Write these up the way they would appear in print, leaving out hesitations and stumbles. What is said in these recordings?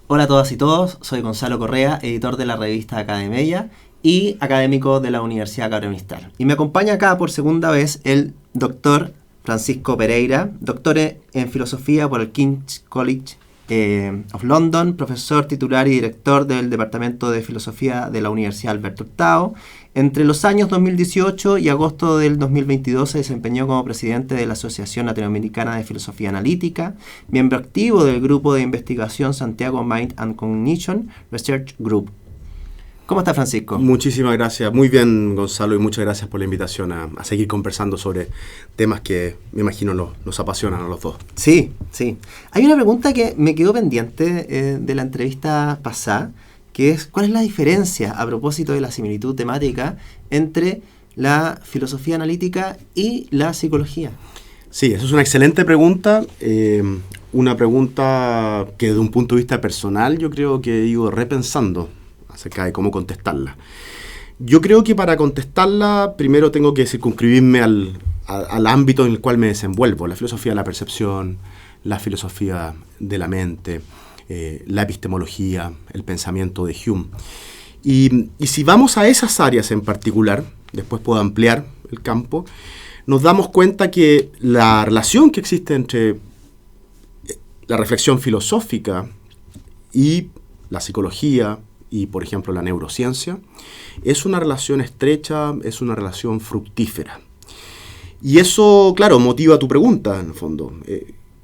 Hola a todas y todos, soy Gonzalo Correa, editor de la revista Academia y académico de la Universidad Gabriel Mistral. Y me acompaña acá por segunda vez el doctor Francisco Pereira, doctor en filosofía por el King's College of London, profesor titular y director del Departamento de Filosofía de la Universidad Alberto Hurtado. Entre los años 2018 y agosto del 2022 se desempeñó como presidente de la Asociación Latinoamericana de Filosofía Analítica, miembro activo del grupo de investigación Santiago Mind and Cognition Research Group. ¿Cómo está, Francisco? Muchísimas gracias. Muy bien, Gonzalo, y muchas gracias por la invitación a seguir conversando sobre temas que me imagino nos apasionan a los dos. Sí. Hay una pregunta que me quedó pendiente de la entrevista pasada, que es ¿cuál es la diferencia a propósito de la similitud temática entre la filosofía analítica y la psicología? Sí, esa es una excelente pregunta, una pregunta que desde un punto de vista personal yo creo que he ido repensando acerca de cómo contestarla. Yo creo que para contestarla primero tengo que circunscribirme al ámbito en el cual me desenvuelvo, la filosofía de la percepción, la filosofía de la mente, la epistemología, el pensamiento de Hume. Y si vamos a esas áreas en particular, después puedo ampliar el campo, nos damos cuenta que la relación que existe entre la reflexión filosófica y la psicología y, por ejemplo, la neurociencia, es una relación estrecha, es una relación fructífera. Y eso, claro, motiva tu pregunta, en el fondo.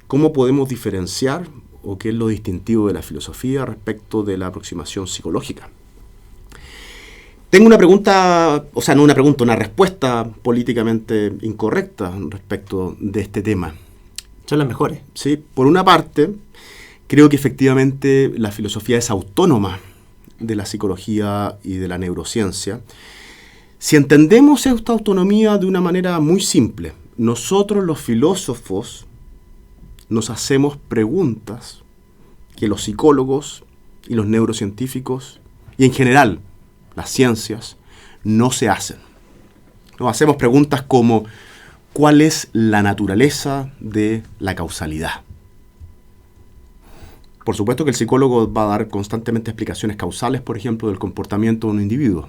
¿Cómo podemos diferenciar o qué es lo distintivo de la filosofía respecto de la aproximación psicológica? Tengo una pregunta, o sea, no una pregunta, una respuesta políticamente incorrecta respecto de este tema. Son las mejores. Sí, por una parte, creo que efectivamente la filosofía es autónoma de la psicología y de la neurociencia. Si entendemos esta autonomía de una manera muy simple, nosotros los filósofos nos hacemos preguntas que los psicólogos y los neurocientíficos y en general las ciencias no se hacen. Nos hacemos preguntas como ¿cuál es la naturaleza de la causalidad? Por supuesto que el psicólogo va a dar constantemente explicaciones causales, por ejemplo, del comportamiento de un individuo.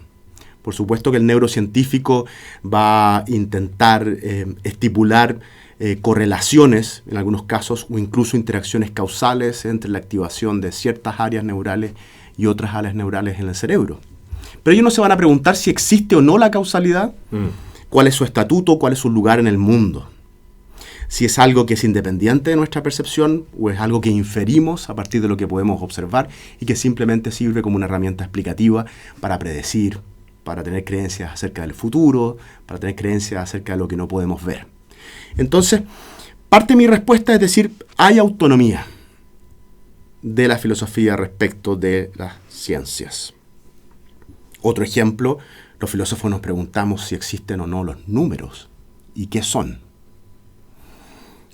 Por supuesto que el neurocientífico va a intentar estipular correlaciones, en algunos casos, o incluso interacciones causales entre la activación de ciertas áreas neurales y otras áreas neurales en el cerebro. Pero ellos no se van a preguntar si existe o no la causalidad, cuál es su estatuto, cuál es su lugar en el mundo. Si es algo que es independiente de nuestra percepción o es algo que inferimos a partir de lo que podemos observar y que simplemente sirve como una herramienta explicativa para predecir, para tener creencias acerca del futuro, para tener creencias acerca de lo que no podemos ver. Entonces, parte de mi respuesta es decir, hay autonomía de la filosofía respecto de las ciencias. Otro ejemplo, los filósofos nos preguntamos si existen o no los números y qué son.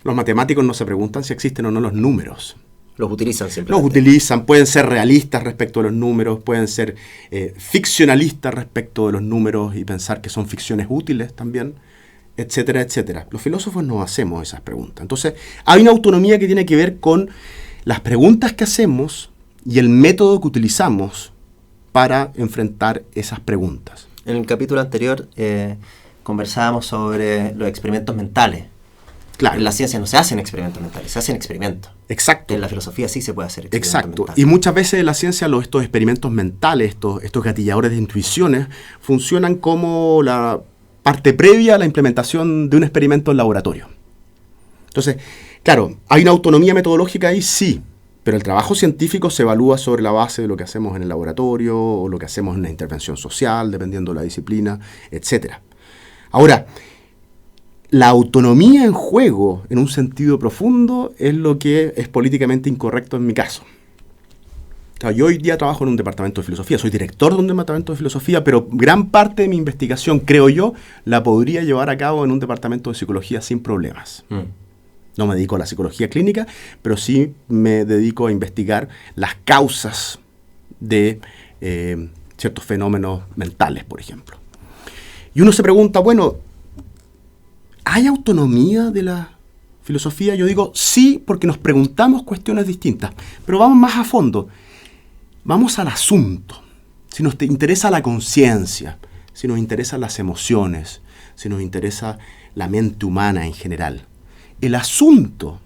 Los matemáticos no se preguntan si existen o no los números. Los utilizan siempre. Los utilizan, pueden ser realistas respecto a los números, pueden ser ficcionalistas respecto de los números y pensar que son ficciones útiles también, etcétera, etcétera. Los filósofos no hacemos esas preguntas. Entonces, hay una autonomía que tiene que ver con las preguntas que hacemos y el método que utilizamos para enfrentar esas preguntas. En el capítulo anterior conversábamos sobre los experimentos mentales. Claro. En la ciencia no se hacen experimentos mentales, se hacen experimentos. Exacto. En la filosofía sí se puede hacer experimentos Exacto. mentales. Y muchas veces en la ciencia estos experimentos mentales, estos gatilladores de intuiciones, funcionan como la parte previa a la implementación de un experimento en laboratorio. Entonces, claro, ¿hay una autonomía metodológica ahí? Sí. Pero el trabajo científico se evalúa sobre la base de lo que hacemos en el laboratorio o lo que hacemos en una intervención social, dependiendo de la disciplina, etc. Ahora, la autonomía en juego, en un sentido profundo, es lo que es políticamente incorrecto en mi caso. O sea, yo hoy día trabajo en un departamento de filosofía, soy director de un departamento de filosofía, pero gran parte de mi investigación, creo yo, la podría llevar a cabo en un departamento de psicología sin problemas. No me dedico a la psicología clínica, pero sí me dedico a investigar las causas de ciertos fenómenos mentales, por ejemplo. Y uno se pregunta, bueno, ¿hay autonomía de la filosofía? Yo digo sí, porque nos preguntamos cuestiones distintas, pero vamos más a fondo. Vamos al asunto. Si nos interesa la conciencia, si nos interesan las emociones, si nos interesa la mente humana en general, el asunto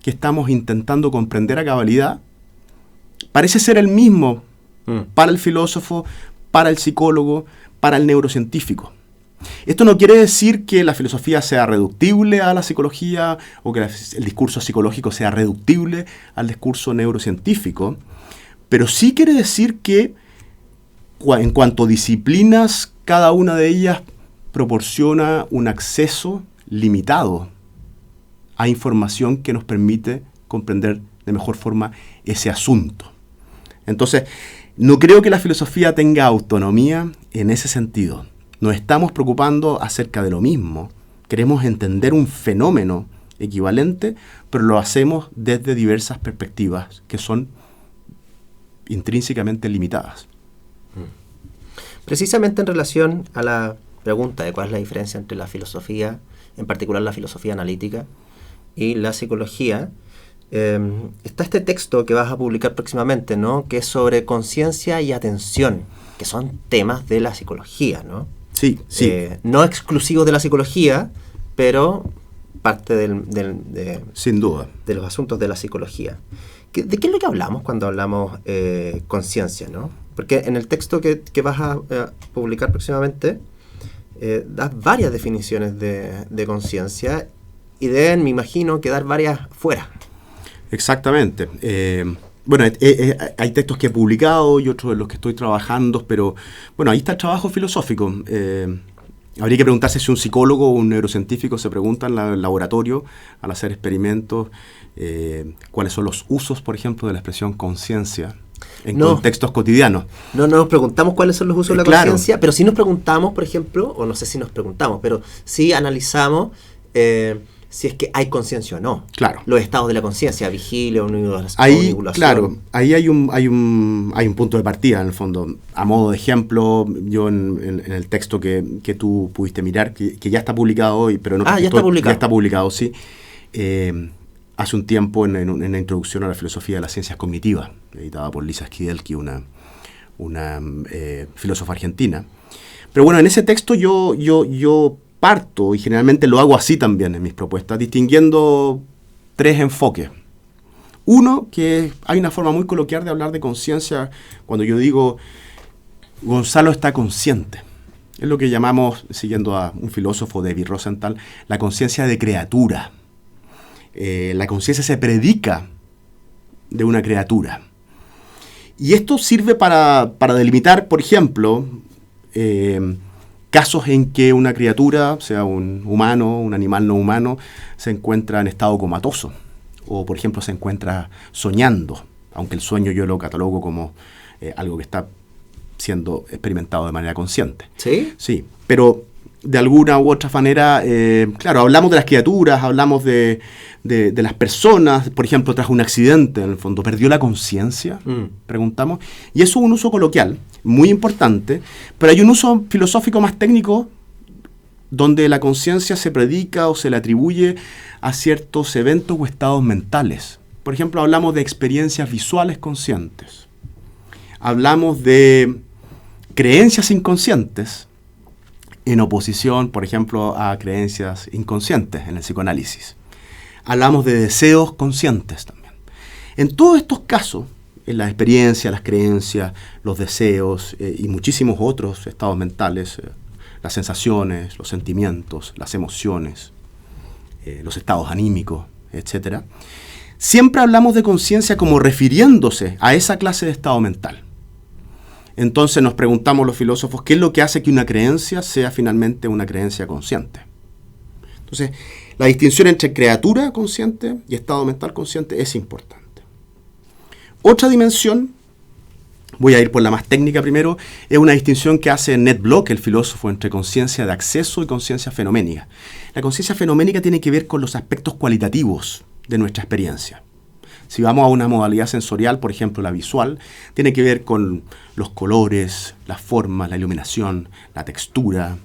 que estamos intentando comprender a cabalidad parece ser el mismo para el filósofo, para el psicólogo, para el neurocientífico. Esto no quiere decir que la filosofía sea reductible a la psicología o que el discurso psicológico sea reductible al discurso neurocientífico, pero sí quiere decir que en cuanto a disciplinas, cada una de ellas proporciona un acceso limitado a información que nos permite comprender de mejor forma ese asunto. Entonces, no creo que la filosofía tenga autonomía en ese sentido. Nos estamos preocupando acerca de lo mismo. Queremos entender un fenómeno equivalente, pero lo hacemos desde diversas perspectivas que son intrínsecamente limitadas. Precisamente en relación a la pregunta de cuál es la diferencia entre la filosofía, en particular la filosofía analítica, y la psicología, está este texto que vas a publicar próximamente, ¿no? Que es sobre conciencia y atención, que son temas de la psicología, ¿no? Sí, sí. No exclusivos de la psicología, pero parte sin duda, de los asuntos de la psicología. ¿De qué es lo que hablamos cuando hablamos conciencia, ¿no? Porque en el texto que vas a publicar próximamente, das varias definiciones de conciencia y deben, me imagino, quedar varias fuera. Exactamente. Bueno, hay textos que he publicado y otros en los que estoy trabajando, pero bueno, ahí está el trabajo filosófico. Habría que preguntarse si un psicólogo o un neurocientífico se preguntan en el laboratorio al hacer experimentos cuáles son los usos, por ejemplo, de la expresión conciencia en contextos cotidianos. No nos preguntamos cuáles son los usos de la claro. conciencia, pero sí nos preguntamos, por ejemplo, o no sé si nos preguntamos, pero sí analizamos si es que hay conciencia o no. Claro. Los estados de la conciencia, vigilia, ahí, onivulación. claro, ahí hay un punto de partida, en el fondo. A modo de ejemplo, yo en el texto que tú pudiste mirar, que ya está publicado hoy, pero no... ya está publicado. Ya está publicado, sí. Hace un tiempo en una introducción a la filosofía de las ciencias cognitivas, editada por Lisa Skidelki, una filósofa argentina. Pero bueno, en ese texto yo parto, y generalmente lo hago así también en mis propuestas, distinguiendo tres enfoques. Uno, que hay una forma muy coloquial de hablar de conciencia cuando yo digo Gonzalo está consciente. Es lo que llamamos, siguiendo a un filósofo, David Rosenthal, la conciencia de criatura. La conciencia se predica de una criatura. Y esto sirve para delimitar, por ejemplo, casos en que una criatura, sea un humano, un animal no humano, se encuentra en estado comatoso. O, por ejemplo, se encuentra soñando, aunque el sueño yo lo catalogo como algo que está siendo experimentado de manera consciente. ¿Sí? Sí, pero de alguna u otra manera, claro, hablamos de las criaturas, hablamos de las personas, por ejemplo, tras un accidente, en el fondo, ¿perdió la conciencia? Preguntamos. Y eso es un uso coloquial, muy importante, pero hay un uso filosófico más técnico donde la conciencia se predica o se le atribuye a ciertos eventos o estados mentales. Por ejemplo, hablamos de experiencias visuales conscientes. Hablamos de creencias inconscientes en oposición, por ejemplo, a creencias inconscientes en el psicoanálisis. Hablamos de deseos conscientes también. En todos estos casos, en la experiencia, las creencias, los deseos y muchísimos otros estados mentales, las sensaciones, los sentimientos, las emociones, los estados anímicos, etc., siempre hablamos de conciencia como refiriéndose a esa clase de estado mental. Entonces nos preguntamos los filósofos, ¿qué es lo que hace que una creencia sea finalmente una creencia consciente? Entonces, la distinción entre criatura consciente y estado mental consciente es importante. Otra dimensión, voy a ir por la más técnica primero, es una distinción que hace Ned Block, el filósofo, entre conciencia de acceso y conciencia fenoménica. La conciencia fenoménica tiene que ver con los aspectos cualitativos de nuestra experiencia. Si vamos a una modalidad sensorial, por ejemplo la visual, tiene que ver con los colores, las formas, la iluminación, la textura,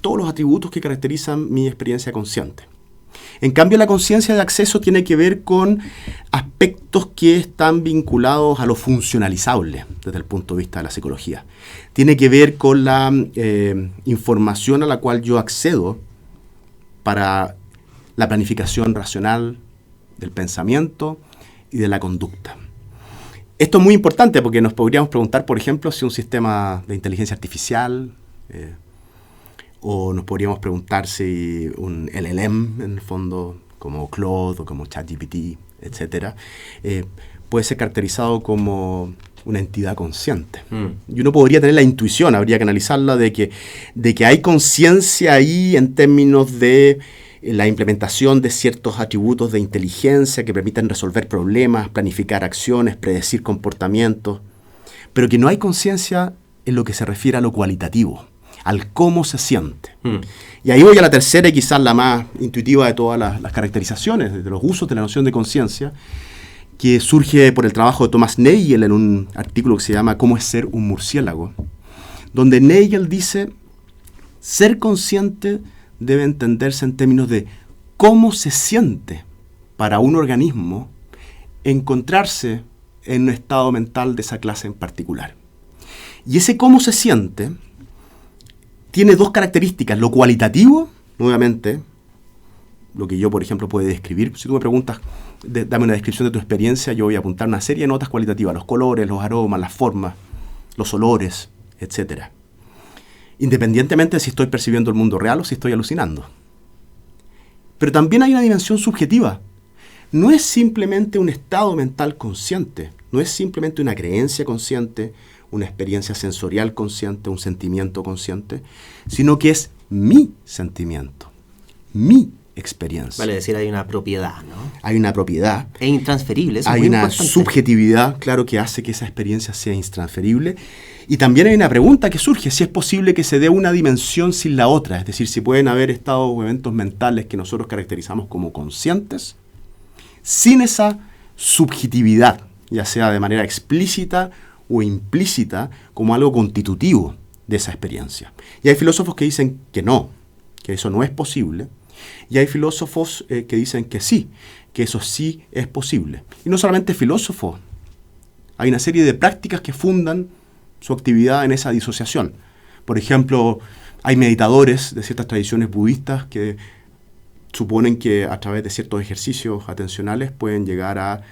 todos los atributos que caracterizan mi experiencia consciente. En cambio, la conciencia de acceso tiene que ver con aspectos que están vinculados a lo funcionalizable desde el punto de vista de la psicología. Tiene que ver con la información a la cual yo accedo para la planificación racional del pensamiento y de la conducta. Esto es muy importante porque nos podríamos preguntar, por ejemplo, si un sistema de inteligencia artificial, o nos podríamos preguntar si un LLM, en el fondo, como Claude o como ChatGPT, etcétera, puede ser caracterizado como una entidad consciente. Y uno podría tener la intuición, habría que analizarla, de que hay conciencia ahí en términos de la implementación de ciertos atributos de inteligencia que permiten resolver problemas, planificar acciones, predecir comportamientos, pero que no hay conciencia en lo que se refiere a lo cualitativo, al cómo se siente. Y ahí voy a la tercera y quizás la más intuitiva de todas las caracterizaciones, de los usos de la noción de conciencia, que surge por el trabajo de Thomas Nagel en un artículo que se llama ¿Cómo es ser un murciélago?, donde Nagel dice: ser consciente debe entenderse en términos de cómo se siente para un organismo encontrarse en un estado mental de esa clase en particular. Y ese cómo se siente tiene dos características: lo cualitativo, nuevamente, lo que yo, por ejemplo, puedo describir. Si tú me preguntas, dame una descripción de tu experiencia, yo voy a apuntar una serie de notas cualitativas: los colores, los aromas, las formas, los olores, etc. Independientemente de si estoy percibiendo el mundo real o si estoy alucinando. Pero también hay una dimensión subjetiva. No es simplemente un estado mental consciente, no es simplemente una creencia consciente, una experiencia sensorial consciente, un sentimiento consciente, sino que es mi sentimiento, mi experiencia. Vale decir, hay una propiedad, ¿no? Hay una propiedad. Es intransferible, eso es hay muy una importante. Subjetividad, claro, que hace que esa experiencia sea intransferible. Y también hay una pregunta que surge: si es posible que se dé una dimensión sin la otra, es decir, si pueden haber estados o eventos mentales que nosotros caracterizamos como conscientes, sin esa subjetividad, ya sea de manera explícita o implícita, como algo constitutivo de esa experiencia. Y hay filósofos que dicen que no, que eso no es posible, y hay filósofos que dicen que sí, que eso sí es posible. Y no solamente filósofos, hay una serie de prácticas que fundan su actividad en esa disociación. Por ejemplo, hay meditadores de ciertas tradiciones budistas que suponen que a través de ciertos ejercicios atencionales pueden llegar a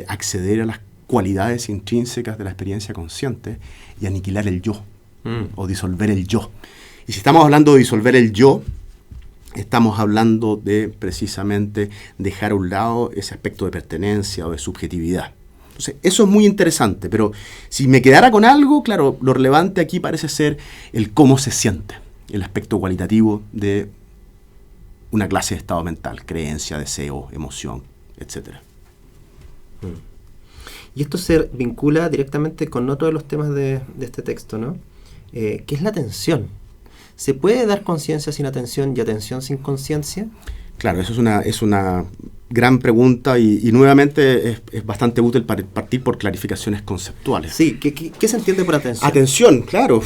acceder a las cualidades intrínsecas de la experiencia consciente y aniquilar el yo, o disolver el yo. Y si estamos hablando de disolver el yo, estamos hablando de precisamente dejar a un lado ese aspecto de pertenencia o de subjetividad. Entonces, eso es muy interesante, pero si me quedara con algo, claro, lo relevante aquí parece ser el cómo se siente, el aspecto cualitativo de una clase de estado mental, creencia, deseo, emoción, etc. Y esto se vincula directamente con otro de los temas de este texto, ¿no? Que es la atención. ¿Se puede dar conciencia sin atención y atención sin conciencia? Claro, eso es una gran pregunta y nuevamente es bastante útil para partir por clarificaciones conceptuales. Sí, ¿qué se entiende por atención? Atención, claro.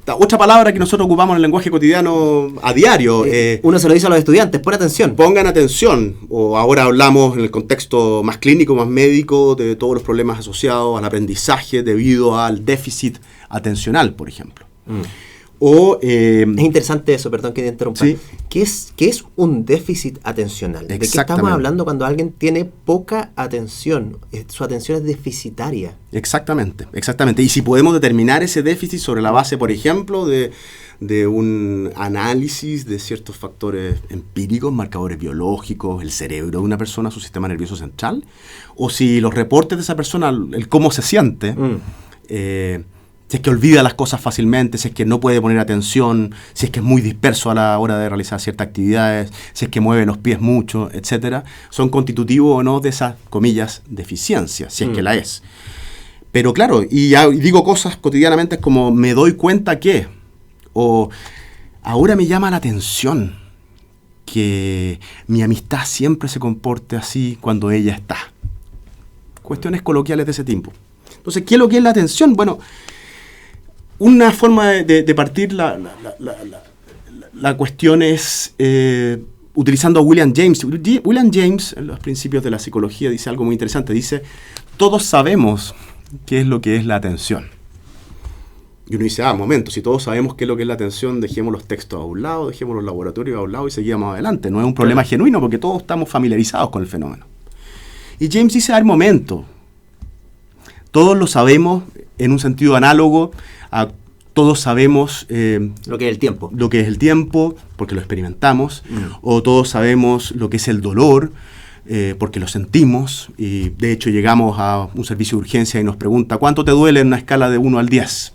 Otra palabra que nosotros ocupamos en el lenguaje cotidiano a diario. Uno se lo dice a los estudiantes: pon atención. Pongan atención. O ahora hablamos en el contexto más clínico, más médico, de todos los problemas asociados al aprendizaje debido al déficit atencional, por ejemplo. Es interesante eso, perdón que te interrumpa. ¿Sí? ¿Qué es un déficit atencional? ¿De qué estamos hablando cuando alguien tiene poca atención? Su atención es deficitaria. Exactamente. Y si podemos determinar ese déficit sobre la base, por ejemplo, de un análisis de ciertos factores empíricos, marcadores biológicos, el cerebro de una persona, su sistema nervioso central, o si los reportes de esa persona, el cómo se siente, si es que olvida las cosas fácilmente, si es que no puede poner atención, si es que es muy disperso a la hora de realizar ciertas actividades, si es que mueve los pies mucho, etcétera, son constitutivos o no de esas, comillas, deficiencias, si es que la es. Pero claro, y digo cosas cotidianamente como me doy cuenta que, o ahora me llama la atención que mi amistad siempre se comporte así cuando ella está. Cuestiones coloquiales de ese tipo. Entonces, ¿qué es lo que es la atención? Bueno, una forma de partir la cuestión es utilizando a William James. William James, en los principios de la psicología, dice algo muy interesante. Dice, todos sabemos qué es lo que es la atención. Y uno dice, momento, si todos sabemos qué es lo que es la atención, dejemos los textos a un lado, dejemos los laboratorios a un lado y seguimos adelante. No es un problema genuino porque todos estamos familiarizados con el fenómeno. Y James dice, momento, todos lo sabemos en un sentido análogo a todos sabemos lo que es el tiempo. Lo que es el tiempo, porque lo experimentamos, o todos sabemos lo que es el dolor, porque lo sentimos, y de hecho llegamos a un servicio de urgencia y nos pregunta, ¿cuánto te duele en una escala de 1 al 10?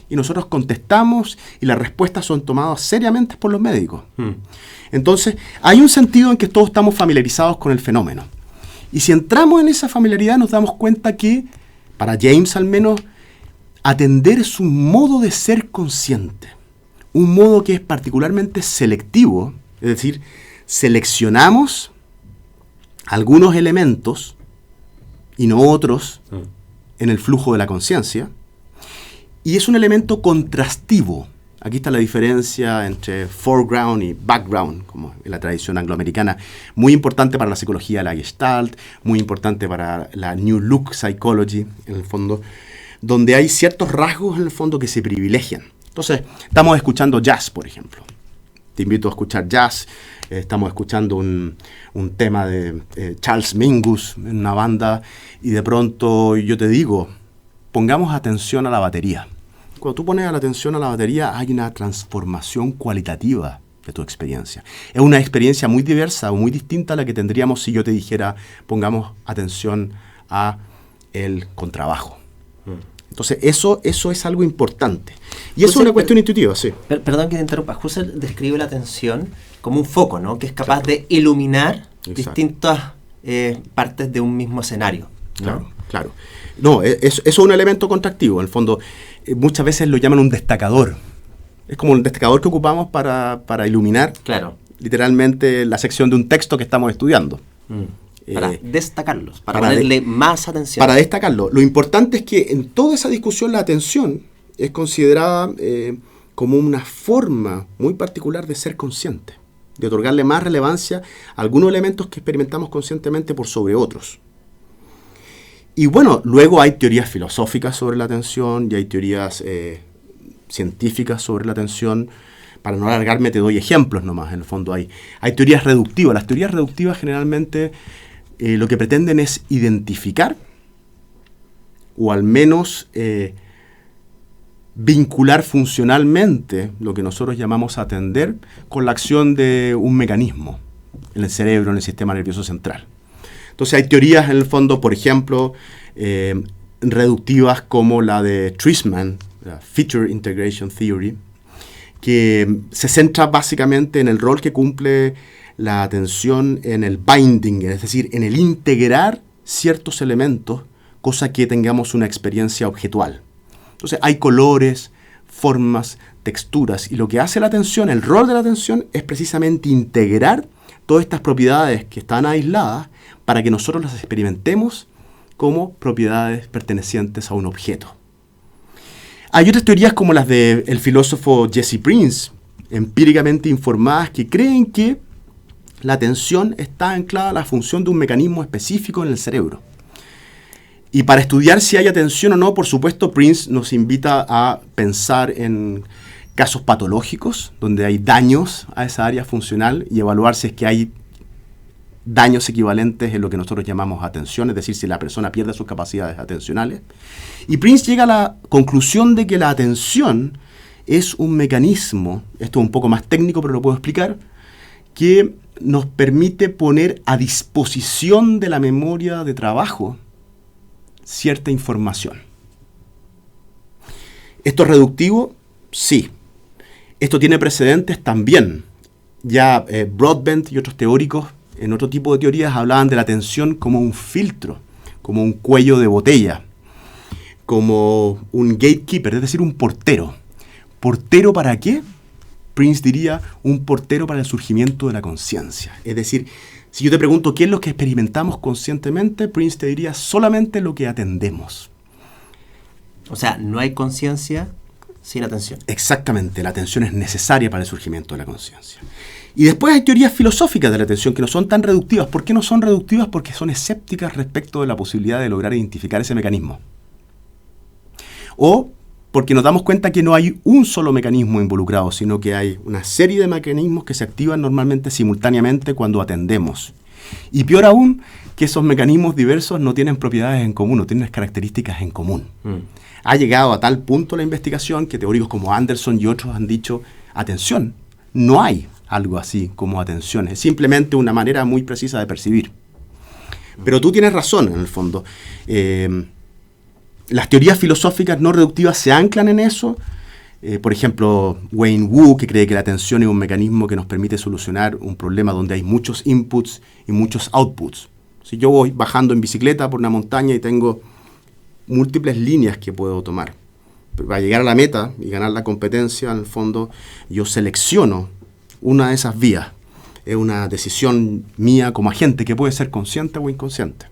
Y nosotros contestamos y las respuestas son tomadas seriamente por los médicos. Entonces, hay un sentido en que todos estamos familiarizados con el fenómeno. Y si entramos en esa familiaridad nos damos cuenta que, para James al menos, atender es un modo de ser consciente, un modo que es particularmente selectivo, es decir, seleccionamos algunos elementos y no otros en el flujo de la conciencia, y es un elemento contrastivo. Aquí está la diferencia entre foreground y background, como en la tradición angloamericana, muy importante para la psicología de la Gestalt, muy importante para la New Look Psychology, en el fondo, donde hay ciertos rasgos en el fondo que se privilegian. Entonces, estamos escuchando jazz, por ejemplo. Te invito a escuchar jazz. Estamos escuchando un tema de Charles Mingus en una banda y de pronto yo te digo, pongamos atención a la batería. Cuando tú pones atención a la batería hay una transformación cualitativa de tu experiencia. Es una experiencia muy diversa o muy distinta a la que tendríamos si yo te dijera pongamos atención a el contrabajo. Entonces, eso es algo importante. Y eso es una cuestión intuitiva, sí. Perdón que te interrumpa. Husserl describe la atención como un foco, ¿no? Que es capaz de iluminar distintas partes de un mismo escenario, ¿no? Claro. No, eso es un elemento contractivo. En el fondo, muchas veces lo llaman un destacador. Es como el destacador que ocupamos para iluminar, literalmente, la sección de un texto que estamos estudiando. Para destacarlos, para ponerle más atención. Para destacarlo. Lo importante es que en toda esa discusión la atención es considerada como una forma muy particular de ser consciente, de otorgarle más relevancia a algunos elementos que experimentamos conscientemente por sobre otros. Y bueno, luego hay teorías filosóficas sobre la atención y hay teorías científicas sobre la atención. Para no alargarme te doy ejemplos nomás, en el fondo hay teorías reductivas. Las teorías reductivas generalmente lo que pretenden es identificar o al menos vincular funcionalmente lo que nosotros llamamos atender con la acción de un mecanismo en el cerebro, en el sistema nervioso central. Entonces hay teorías en el fondo, por ejemplo, reductivas como la de Treisman, la Feature Integration Theory, que se centra básicamente en el rol que cumple la atención en el binding, es decir, en el integrar ciertos elementos, cosa que tengamos una experiencia objetual. Entonces hay colores, formas, texturas, y lo que hace la atención, el rol de la atención, es precisamente integrar todas estas propiedades que están aisladas para que nosotros las experimentemos como propiedades pertenecientes a un objeto. Hay otras teorías como las del filósofo Jesse Prince, empíricamente informadas, que creen que la atención está anclada a la función de un mecanismo específico en el cerebro. Y para estudiar si hay atención o no, por supuesto, Prince nos invita a pensar en casos patológicos, donde hay daños a esa área funcional, y evaluar si es que hay daños equivalentes en lo que nosotros llamamos atención, es decir, si la persona pierde sus capacidades atencionales. Y Prince llega a la conclusión de que la atención es un mecanismo, esto es un poco más técnico, pero lo puedo explicar, que nos permite poner a disposición de la memoria de trabajo cierta información. ¿Esto es reductivo? Sí. ¿Esto tiene precedentes? También. Ya Broadbent y otros teóricos en otro tipo de teorías hablaban de la atención como un filtro, como un cuello de botella, como un gatekeeper, es decir, un portero. ¿Portero para qué? Prince diría un portero para el surgimiento de la conciencia. Es decir, si yo te pregunto qué es lo que experimentamos conscientemente, Prince te diría solamente lo que atendemos. O sea, no hay conciencia sin atención. Exactamente, la atención es necesaria para el surgimiento de la conciencia. Y después hay teorías filosóficas de la atención que no son tan reductivas. ¿Por qué no son reductivas? Porque son escépticas respecto de la posibilidad de lograr identificar ese mecanismo. O porque nos damos cuenta que no hay un solo mecanismo involucrado, sino que hay una serie de mecanismos que se activan normalmente simultáneamente cuando atendemos. Y peor aún, que esos mecanismos diversos no tienen propiedades en común, no tienen características en común. Ha llegado a tal punto la investigación que teóricos como Anderson y otros han dicho, atención, no hay algo así como atención, es simplemente una manera muy precisa de percibir. Pero tú tienes razón, en el fondo. Las teorías filosóficas no reductivas se anclan en eso. Por ejemplo, Wayne Wu, que cree que la atención es un mecanismo que nos permite solucionar un problema donde hay muchos inputs y muchos outputs. Si yo voy bajando en bicicleta por una montaña y tengo múltiples líneas que puedo tomar, para llegar a la meta y ganar la competencia, en el fondo, yo selecciono una de esas vías. Es una decisión mía como agente que puede ser consciente o inconsciente.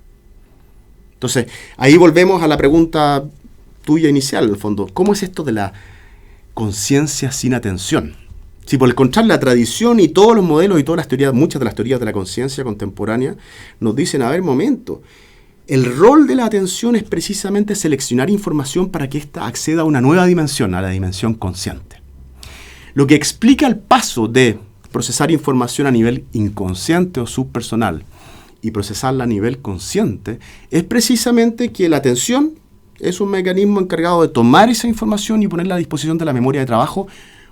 Entonces, ahí volvemos a la pregunta tuya inicial, en el fondo. ¿Cómo es esto de la conciencia sin atención? Si por el contrario, la tradición y todos los modelos y todas las teorías, muchas de las teorías de la conciencia contemporánea, nos dicen, a ver, momento, el rol de la atención es precisamente seleccionar información para que ésta acceda a una nueva dimensión, a la dimensión consciente. Lo que explica el paso de procesar información a nivel inconsciente o subpersonal y procesarla a nivel consciente, es precisamente que la atención es un mecanismo encargado de tomar esa información y ponerla a disposición de la memoria de trabajo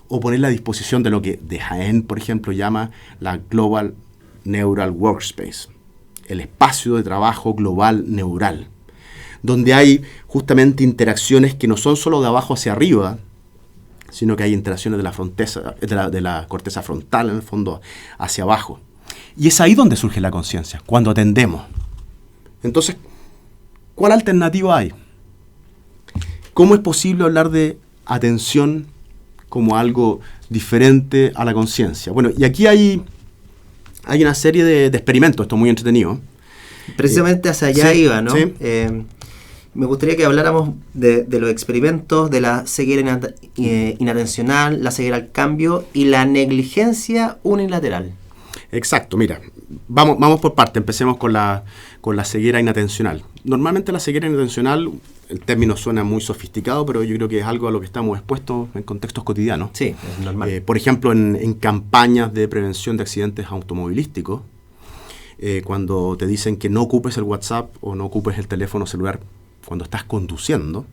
o ponerla a disposición de lo que de Jaén, por ejemplo, llama la Global Neural Workspace, el espacio de trabajo global neural, donde hay justamente interacciones que no son solo de abajo hacia arriba, sino que hay interacciones de la corteza frontal, en el fondo, hacia abajo. Y es ahí donde surge la conciencia, cuando atendemos. Entonces, ¿cuál alternativa hay? ¿Cómo es posible hablar de atención como algo diferente a la conciencia? Bueno, y aquí hay una serie de experimentos, esto es muy entretenido. Precisamente hacia allá iba, ¿no? Sí. Me gustaría que habláramos de los experimentos, de la ceguera inatencional, la ceguera al cambio y la negligencia unilateral. Exacto, mira, vamos por parte, empecemos con la ceguera inatencional. Normalmente la ceguera inatencional, el término suena muy sofisticado, pero yo creo que es algo a lo que estamos expuestos en contextos cotidianos. Sí, es normal. Por ejemplo, en campañas de prevención de accidentes automovilísticos, cuando te dicen que no ocupes el WhatsApp o no ocupes el teléfono celular cuando estás conduciendo,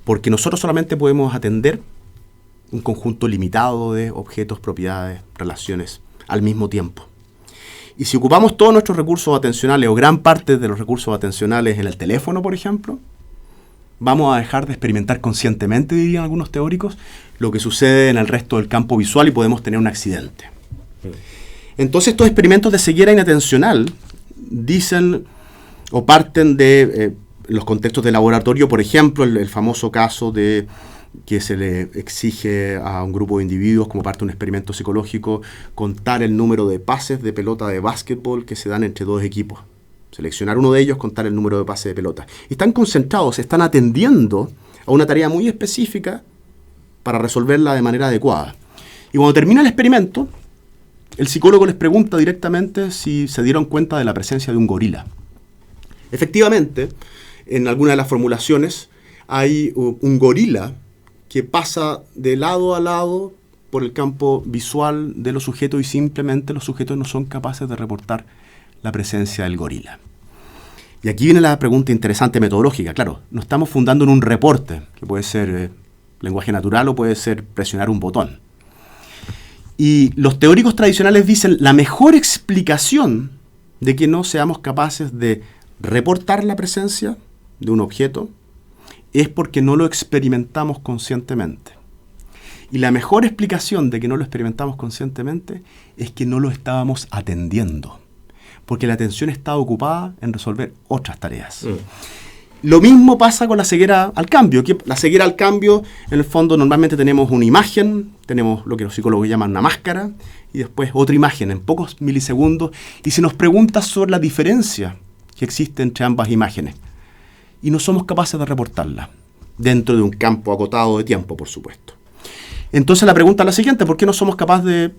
porque nosotros solamente podemos atender un conjunto limitado de objetos, propiedades, relaciones al mismo tiempo. Y si ocupamos todos nuestros recursos atencionales o gran parte de los recursos atencionales en el teléfono, por ejemplo, vamos a dejar de experimentar conscientemente, dirían algunos teóricos, lo que sucede en el resto del campo visual y podemos tener un accidente. Entonces estos experimentos de ceguera inatencional dicen o parten de los contextos de laboratorio, por ejemplo, el famoso caso de que se le exige a un grupo de individuos como parte de un experimento psicológico contar el número de pases de pelota de básquetbol que se dan entre dos equipos. Seleccionar uno de ellos, contar el número de pases de pelota. Y están concentrados, están atendiendo a una tarea muy específica para resolverla de manera adecuada. Y cuando termina el experimento, el psicólogo les pregunta directamente si se dieron cuenta de la presencia de un gorila. Efectivamente, en alguna de las formulaciones hay un gorila que pasa de lado a lado por el campo visual de los sujetos y simplemente los sujetos no son capaces de reportar la presencia del gorila. Y aquí viene la pregunta interesante metodológica. Claro, no estamos fundando en un reporte, que puede ser lenguaje natural o puede ser presionar un botón. Y los teóricos tradicionales dicen la mejor explicación de que no seamos capaces de reportar la presencia de un objeto es porque no lo experimentamos conscientemente. Y la mejor explicación de que no lo experimentamos conscientemente es que no lo estábamos atendiendo, porque la atención está ocupada en resolver otras tareas. Lo mismo pasa con la ceguera al cambio. La ceguera al cambio, en el fondo, normalmente tenemos una imagen, tenemos lo que los psicólogos llaman una máscara, y después otra imagen en pocos milisegundos, y se nos pregunta sobre la diferencia que existe entre ambas imágenes. Y no somos capaces de reportarla. dentro de un campo acotado de tiempo, por supuesto. Entonces la pregunta es la siguiente: ¿por qué no somos capaces de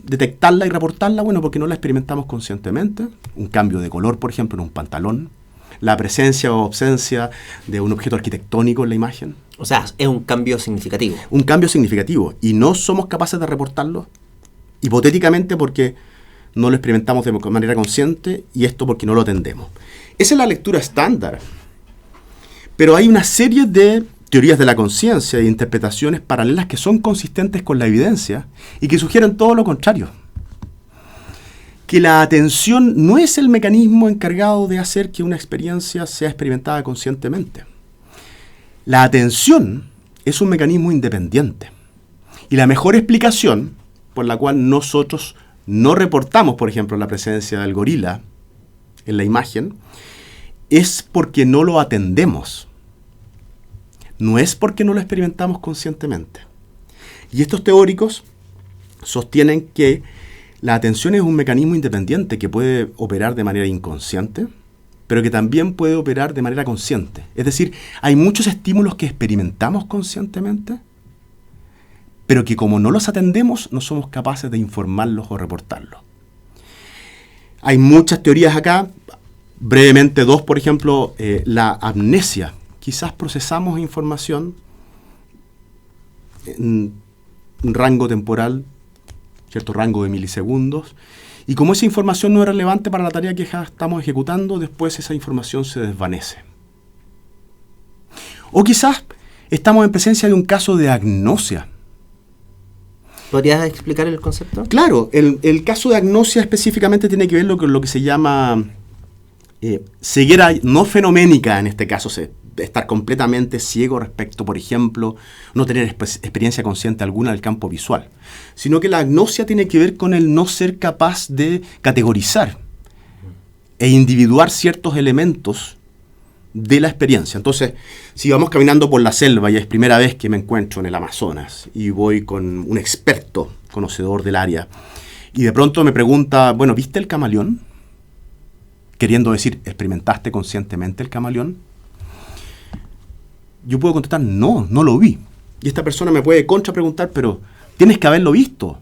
detectarla y reportarla? Bueno, porque no la experimentamos conscientemente. Un cambio de color, por ejemplo, en un pantalón, la presencia o ausencia de un objeto arquitectónico en la imagen. O sea, es un cambio significativo. Un cambio significativo. Y no somos capaces de reportarlo, hipotéticamente porque no lo experimentamos de manera consciente, y esto porque no lo atendemos. Esa es la lectura estándar. Pero hay una serie de teorías de la conciencia e interpretaciones paralelas que son consistentes con la evidencia y que sugieren todo lo contrario. Que la atención no es el mecanismo encargado de hacer que una experiencia sea experimentada conscientemente. La atención es un mecanismo independiente. Y la mejor explicación por la cual nosotros no reportamos, por ejemplo, la presencia del gorila en la imagen, es porque no lo atendemos. No es porque no lo experimentamos conscientemente. Y estos teóricos sostienen que la atención es un mecanismo independiente que puede operar de manera inconsciente, pero que también puede operar de manera consciente. Es decir, hay muchos estímulos que experimentamos conscientemente, pero que como no los atendemos, no somos capaces de informarlos o reportarlos. Hay muchas teorías acá, brevemente dos, por ejemplo, la amnesia. Quizás procesamos información en un rango temporal, cierto rango de milisegundos, y como esa información no es relevante para la tarea que ya estamos ejecutando, después esa información se desvanece. O quizás estamos en presencia de un caso de agnosia. ¿Podrías explicar el concepto? Claro, el caso de agnosia específicamente tiene que ver con lo que se llama ceguera no fenoménica, en este caso, estar completamente ciego respecto, por ejemplo, no tener experiencia consciente alguna del campo visual, sino que la agnosia tiene que ver con el no ser capaz de categorizar e individuar ciertos elementos de la experiencia. Entonces, si vamos caminando por la selva y es primera vez que me encuentro en el Amazonas y voy con un experto conocedor del área y de pronto me pregunta, bueno, ¿viste el camaleón? Queriendo decir, ¿experimentaste conscientemente el camaleón? Yo puedo contestar, no lo vi. Y esta persona me puede contrapreguntar, pero tienes que haberlo visto.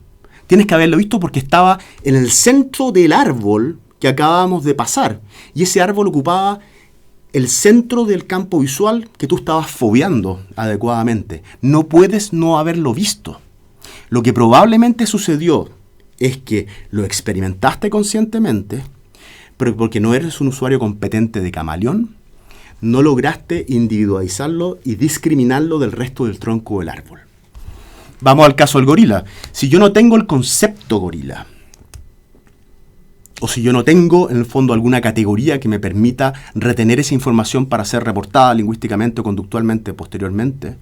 Tienes que haberlo visto porque estaba en el centro del árbol que acabábamos de pasar. Y ese árbol ocupaba el centro del campo visual que tú estabas fobeando adecuadamente. No puedes no haberlo visto. Lo que probablemente sucedió es que lo experimentaste conscientemente, pero porque no eres un usuario competente de camaleón, no lograste individualizarlo y discriminarlo del resto del tronco del árbol. Vamos al caso del gorila. Si yo no tengo el concepto gorila, o si yo no tengo, en el fondo, alguna categoría que me permita retener esa información para ser reportada lingüísticamente o conductualmente posteriormente,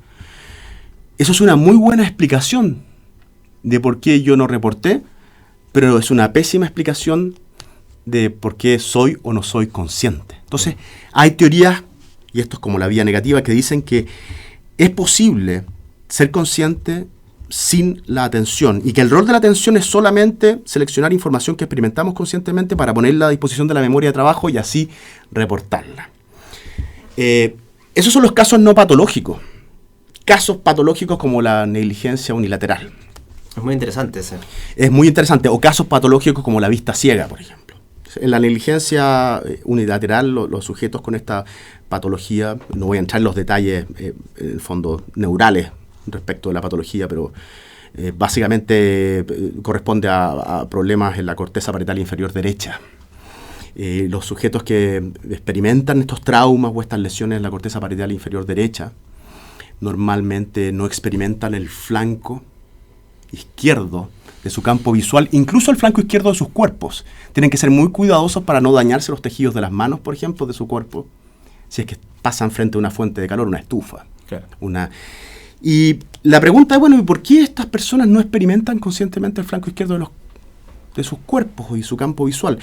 eso es una muy buena explicación de por qué yo no reporté, pero es una pésima explicación de por qué soy o no soy consciente. Entonces, hay teorías, y esto es como la vía negativa, que dicen que es posible ser consciente sin la atención, y que el rol de la atención es solamente seleccionar información que experimentamos conscientemente para ponerla a disposición de la memoria de trabajo y así reportarla. Esos son los casos no patológicos. Casos patológicos como la negligencia unilateral. Es muy interesante ese. Es muy interesante. O casos patológicos como la vista ciega, por ejemplo. En la negligencia unilateral, los sujetos con esta patología, no voy a entrar en los detalles, en el fondo, neurales respecto de la patología, pero básicamente corresponde a problemas en la corteza parietal inferior derecha. Los sujetos que experimentan estos traumas o estas lesiones en la corteza parietal inferior derecha normalmente no experimentan el flanco izquierdo de su campo visual, incluso el flanco izquierdo de sus cuerpos. Tienen que ser muy cuidadosos para no dañarse los tejidos de las manos, por ejemplo, de su cuerpo, si es que pasan frente a una fuente de calor, una estufa. Claro. Y la pregunta es, bueno, ¿y por qué estas personas no experimentan conscientemente el flanco izquierdo de sus cuerpos y su campo visual?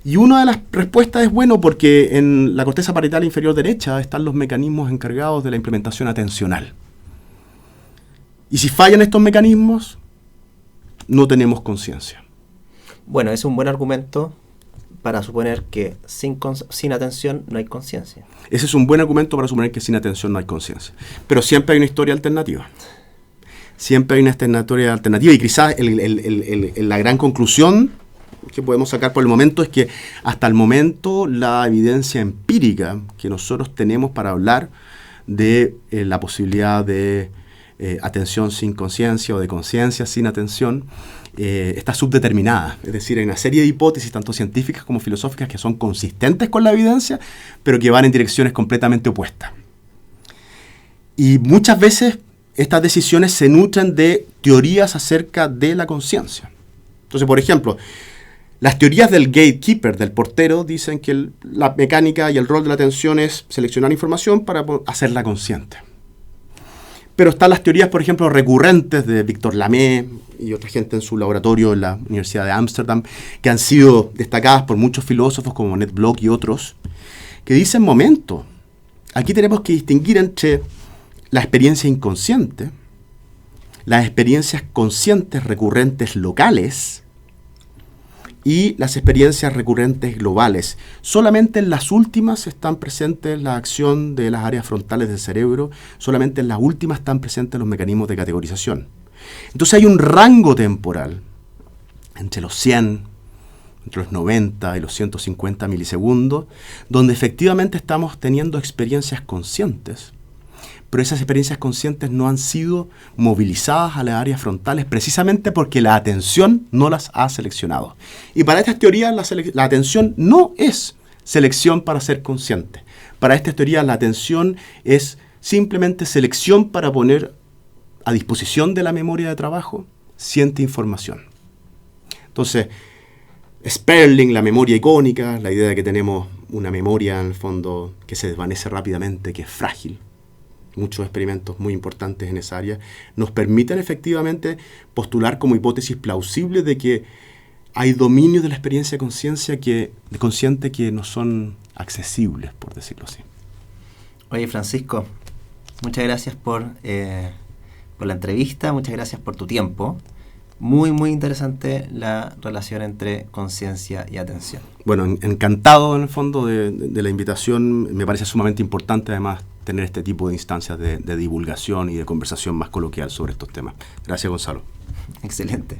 Y una de las respuestas es, bueno, porque en la corteza parietal inferior derecha están los mecanismos encargados de la implementación atencional. Y si fallan estos mecanismos, no tenemos conciencia. Bueno, es un buen argumento para suponer que sin atención no hay conciencia. Ese es un buen argumento para suponer que sin atención no hay conciencia. Pero siempre hay una historia alternativa. Siempre hay una historia alternativa y quizás la gran conclusión que podemos sacar por el momento es que hasta el momento la evidencia empírica que nosotros tenemos para hablar de la posibilidad de atención sin conciencia o de conciencia sin atención está subdeterminada. Es decir, hay una serie de hipótesis, tanto científicas como filosóficas, que son consistentes con la evidencia, pero que van en direcciones completamente opuestas. Y muchas veces estas decisiones se nutren de teorías acerca de la conciencia. Entonces, por ejemplo, las teorías del gatekeeper, del portero, dicen que la mecánica y el rol de la atención es seleccionar información para hacerla consciente. Pero están las teorías, por ejemplo, recurrentes de Victor Lamé y otra gente en su laboratorio en la Universidad de Ámsterdam, que han sido destacadas por muchos filósofos como Annette Bloch y otros, que dicen, momento, aquí tenemos que distinguir entre la experiencia inconsciente, las experiencias conscientes recurrentes locales y las experiencias recurrentes globales. Solamente en las últimas están presentes la acción de las áreas frontales del cerebro, solamente en las últimas están presentes los mecanismos de categorización. Entonces hay un rango temporal entre los 100, entre los 90 y los 150 milisegundos, donde efectivamente estamos teniendo experiencias conscientes, pero esas experiencias conscientes no han sido movilizadas a las áreas frontales precisamente porque la atención no las ha seleccionado. Y para estas teorías la atención no es selección para ser consciente. Para estas teorías la atención es simplemente selección para poner a disposición de la memoria de trabajo cierta información. Entonces, Sperling, la memoria icónica, la idea de que tenemos una memoria en el fondo que se desvanece rápidamente, que es frágil, muchos experimentos muy importantes en esa área, nos permiten efectivamente postular como hipótesis plausible de que hay dominios de la experiencia consciente que no son accesibles, por decirlo así. Oye, Francisco, muchas gracias por la entrevista, muchas gracias por tu tiempo. Muy, muy interesante la relación entre conciencia y atención. Bueno, encantado en el fondo de la invitación. Me parece sumamente importante además tener este tipo de instancias de divulgación y de conversación más coloquial sobre estos temas. Gracias, Gonzalo. Excelente.